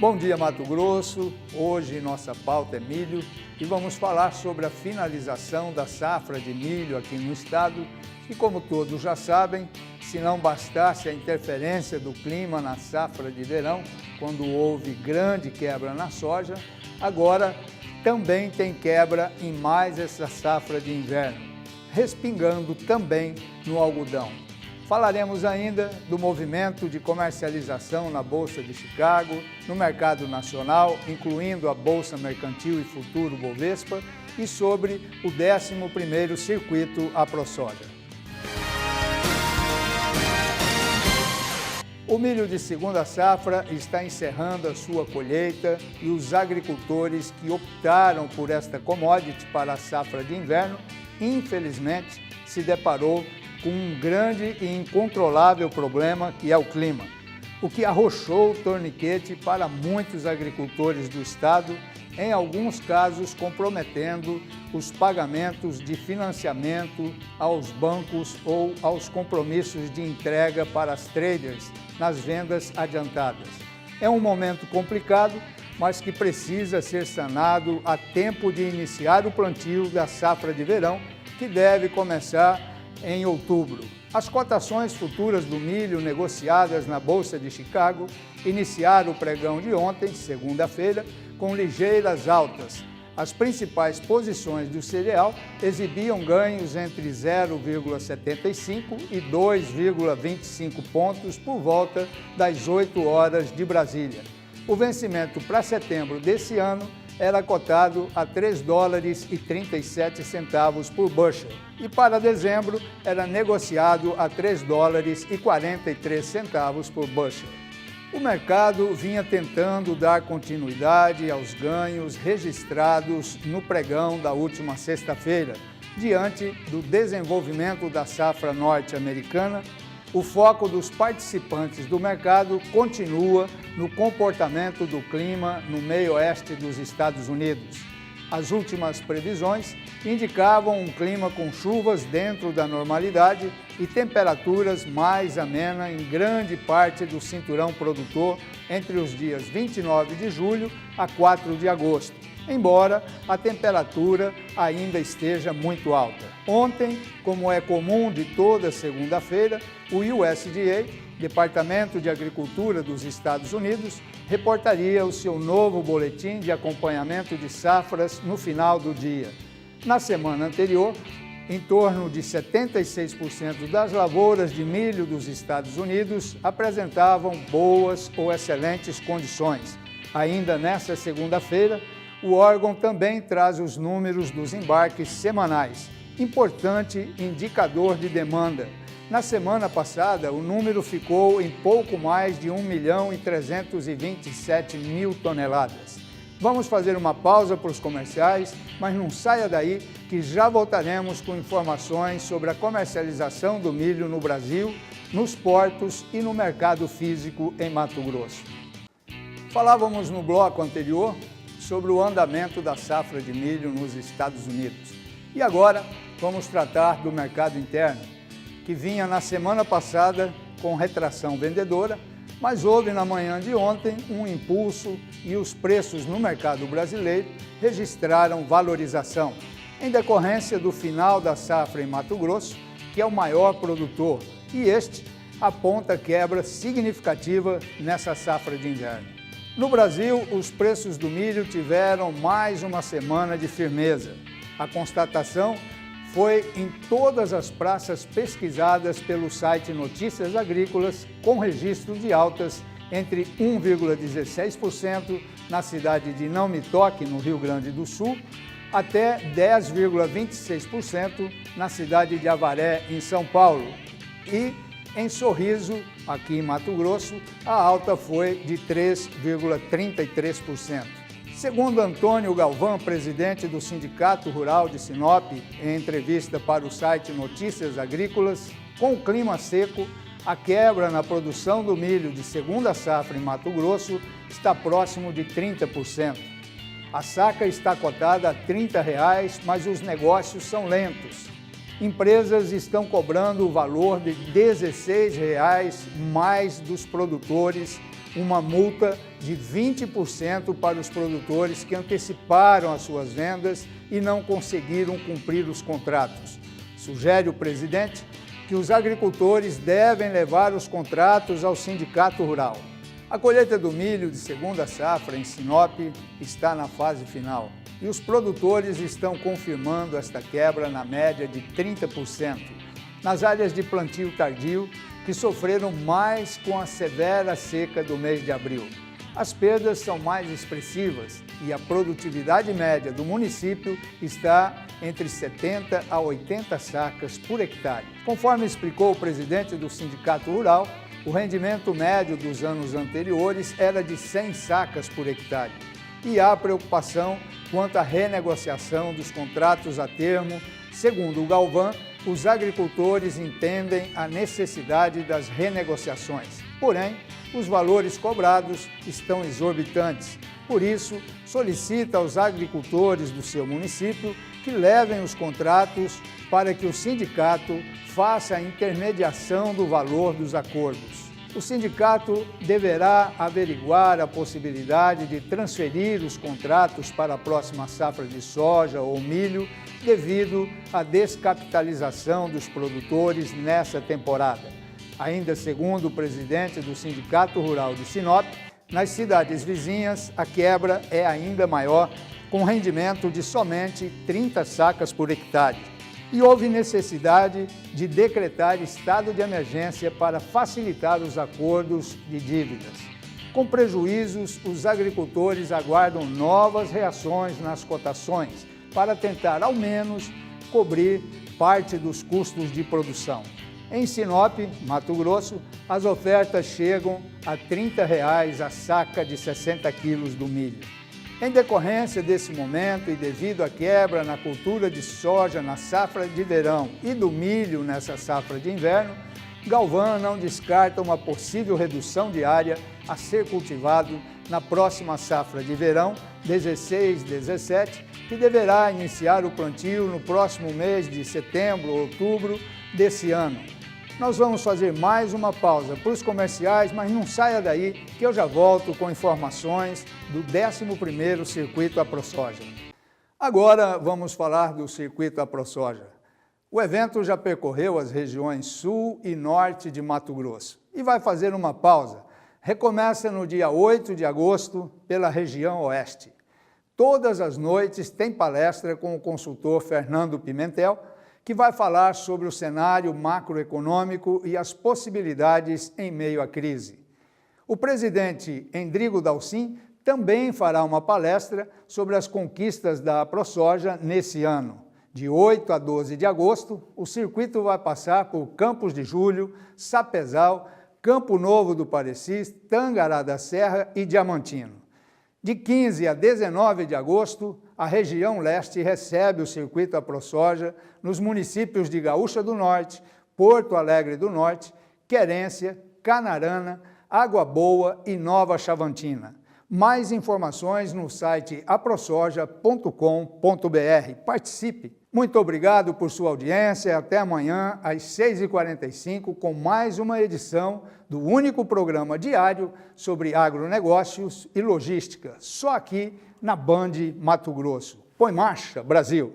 Bom dia, Mato Grosso. Hoje nossa pauta é milho e vamos falar sobre a finalização da safra de milho aqui no estado. E como todos já sabem, se não bastasse a interferência do clima na safra de verão, quando houve grande quebra na soja, agora também tem quebra em mais essa safra de inverno, respingando também no algodão. Falaremos ainda do movimento de comercialização na Bolsa de Chicago, no mercado nacional, incluindo a Bolsa Mercantil e Futuro Bovespa, e sobre o 11º Circuito AproSoja. O milho de segunda safra está encerrando a sua colheita e os agricultores que optaram por esta commodity para a safra de inverno, infelizmente, se deparou com um grande e incontrolável problema que é o clima, o que arrochou o torniquete para muitos agricultores do estado, em alguns casos comprometendo os pagamentos de financiamento aos bancos ou aos compromissos de entrega para as traders nas vendas adiantadas. É um momento complicado, mas que precisa ser sanado a tempo de iniciar o plantio da safra de verão, que deve começar em outubro. As cotações futuras do milho negociadas na Bolsa de Chicago iniciaram o pregão de ontem, segunda-feira, com ligeiras altas. As principais posições do cereal exibiam ganhos entre 0,75 e 2,25 pontos por volta das 8 horas de Brasília. O vencimento para setembro desse ano era cotado a $3,37 por bushel e para dezembro era negociado a $3,43 por bushel. O mercado vinha tentando dar continuidade aos ganhos registrados no pregão da última sexta-feira, diante do desenvolvimento da safra norte-americana. O foco dos participantes do mercado continua no comportamento do clima no meio-oeste dos Estados Unidos. As últimas previsões indicavam um clima com chuvas dentro da normalidade e temperaturas mais amenas em grande parte do cinturão produtor entre os dias 29 de julho a 4 de agosto, embora a temperatura ainda esteja muito alta. Ontem, como é comum de toda segunda-feira, o USDA, Departamento de Agricultura dos Estados Unidos, reportaria o seu novo boletim de acompanhamento de safras no final do dia. Na semana anterior, em torno de 76% das lavouras de milho dos Estados Unidos apresentavam boas ou excelentes condições. Ainda nesta segunda-feira, o órgão também traz os números dos embarques semanais, importante indicador de demanda. Na semana passada, o número ficou em pouco mais de 1.327.000 toneladas. Vamos fazer uma pausa para os comerciais, mas não saia daí que já voltaremos com informações sobre a comercialização do milho no Brasil, nos portos e no mercado físico em Mato Grosso. Falávamos no bloco anterior sobre o andamento da safra de milho nos Estados Unidos. E agora vamos tratar do mercado interno, que vinha na semana passada com retração vendedora, mas houve na manhã de ontem um impulso e os preços no mercado brasileiro registraram valorização, em decorrência do final da safra em Mato Grosso, que é o maior produtor, e este aponta quebra significativa nessa safra de inverno. No Brasil, os preços do milho tiveram mais uma semana de firmeza. A constatação foi em todas as praças pesquisadas pelo site Notícias Agrícolas, com registro de altas entre 1,16% na cidade de Não Me Toque, no Rio Grande do Sul, até 10,26% na cidade de Avaré, em São Paulo. E em Sorriso, aqui em Mato Grosso, a alta foi de 3,33%. Segundo Antônio Galvão, presidente do Sindicato Rural de Sinop, em entrevista para o site Notícias Agrícolas, com o clima seco, a quebra na produção do milho de segunda safra em Mato Grosso está próximo de 30%. A saca está cotada a R$ 30, mas os negócios são lentos. Empresas estão cobrando o valor de R$ 16 mais dos produtores uma multa de 20% para os produtores que anteciparam as suas vendas e não conseguiram cumprir os contratos. Sugere o presidente que os agricultores devem levar os contratos ao Sindicato Rural. A colheita do milho de segunda safra em Sinop está na fase final e os produtores estão confirmando esta quebra na média de 30%. Nas áreas de plantio tardio, que sofreram mais com a severa seca do mês de abril. As perdas são mais expressivas e a produtividade média do município está entre 70 a 80 sacas por hectare. Conforme explicou o presidente do Sindicato Rural, o rendimento médio dos anos anteriores era de 100 sacas por hectare. E há preocupação quanto à renegociação dos contratos a termo. Segundo o Galvão, os agricultores entendem a necessidade das renegociações. Porém, os valores cobrados estão exorbitantes. Por isso, solicita aos agricultores do seu município que levem os contratos para que o sindicato faça a intermediação do valor dos acordos. O sindicato deverá averiguar a possibilidade de transferir os contratos para a próxima safra de soja ou milho devido à descapitalização dos produtores nessa temporada. Ainda segundo o presidente do Sindicato Rural de Sinop, nas cidades vizinhas a quebra é ainda maior, com rendimento de somente 30 sacas por hectare. E houve necessidade de decretar estado de emergência para facilitar os acordos de dívidas. Com prejuízos, os agricultores aguardam novas reações nas cotações para tentar, ao menos, cobrir parte dos custos de produção. Em Sinop, Mato Grosso, as ofertas chegam a R$ 30 a saca de 60 quilos do milho. Em decorrência desse momento e devido à quebra na cultura de soja na safra de verão e do milho nessa safra de inverno, Galvão não descarta uma possível redução de área a ser cultivado na próxima safra de verão 16-17, que deverá iniciar o plantio no próximo mês de setembro ou outubro desse ano. Nós vamos fazer mais uma pausa para os comerciais, mas não saia daí que eu já volto com informações do 11º Circuito AproSoja. Agora vamos falar do Circuito AproSoja. O evento já percorreu as regiões sul e norte de Mato Grosso e vai fazer uma pausa. Recomeça no dia 8 de agosto pela região oeste. Todas as noites tem palestra com o consultor Fernando Pimentel, que vai falar sobre o cenário macroeconômico e as possibilidades em meio à crise. O presidente Endrigo Dalcin também fará uma palestra sobre as conquistas da AproSoja nesse ano. De 8 a 12 de agosto, o circuito vai passar por Campos de Julho, Sapezal, Campo Novo do Parecis, Tangará da Serra e Diamantino. De 15 a 19 de agosto, a região leste recebe o Circuito AproSoja nos municípios de Gaúcha do Norte, Porto Alegre do Norte, Querência, Canarana, Água Boa e Nova Chavantina. Mais informações no site aprosoja.com.br. Participe! Muito obrigado por sua audiência. Até amanhã, às 6h45, com mais uma edição do único programa diário sobre agronegócios e logística, só aqui na Band Mato Grosso. Põe marcha, Brasil!